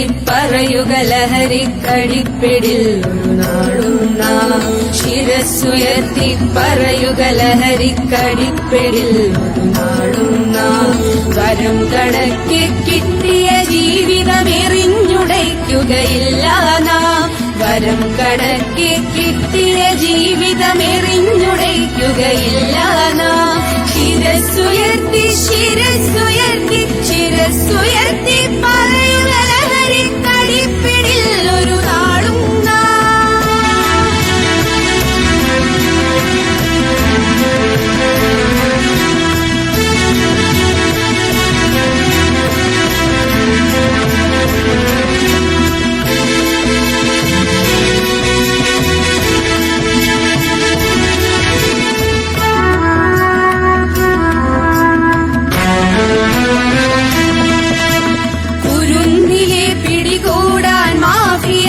പറയുക ലഹരിക്കടിപ്പിടിൽ ഒരു നാളും നാം. ശിരസ്സുയർത്തി പറയുക ലഹരിക്കടിപ്പിടിൽ ഒരു നാളും നാം. വരം കണക്കി കിട്ടിയ ജീവിതമെറിഞ്ഞുടയ്ക്കുകയില്ല നാം. വരം കണക്കി കിട്ടിയ ജീവിതമെറിഞ്ഞുടയ്ക്കുകയില്ല നാം. ശിരസ്സുയർത്തി ശിരസ്സുയർത്തി ശിരസ്സുയർത്തി പറയുക ലഹരിക്കടിപ്പിടിൽ ഒരു നാളും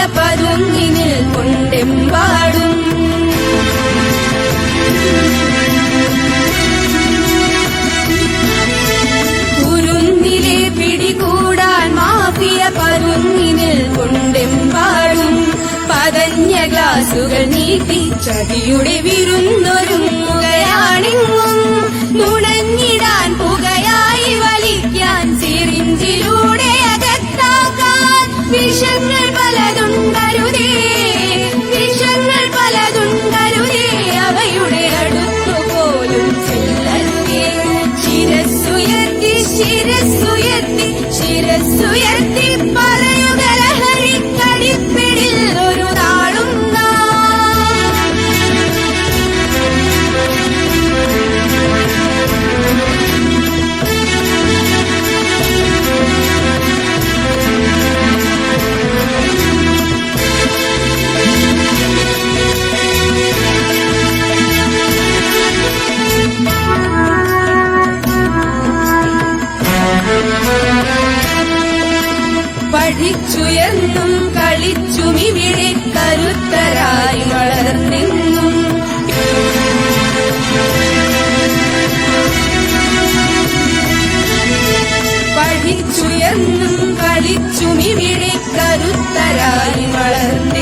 പതുങ്ങിനിൽ കൊണ്ടെമ്പാടും. കുരുന്നിലെ പിടികൂടാൻ മാഫിയ പതുങ്ങിനിൽ കൊണ്ടെമ്പാടും. പതഞ്ഞ ഗ്ലാസുകൾ നീട്ടി ചതിയുടെ വിരുന്നൊരുങ്ങുകയാണെങ്ങും. നുണഞ്ഞിടാൻ പുകയായി വലിക്കാൻ സിറിഞ്ചിലൂടെ അകത്താക്കാൻ വിഷങ്ങൾ പലതുണ്ടരുതേ. വിഷങ്ങൾ പലതുണ്ടരുതേ. അവയുടെ അടുത്തുപോലും ചെല്ലരുതേ. ശിരസ്സുയർത്തി ശിരസ്സുയർത്തി ശിരസ്സുയർത്തി പറയുക ലഹരിക്കടിപ്പിടിൽ ഒരു നാളും പഠിച്ചുയർന്നും കളിച്ചുമിവിടെ കരുത്തരായി വളർന്നെന്നും. പഠിച്ചുയർന്നും കളിച്ചുമിവിടെ കരുത്തരായി വളർന്നു.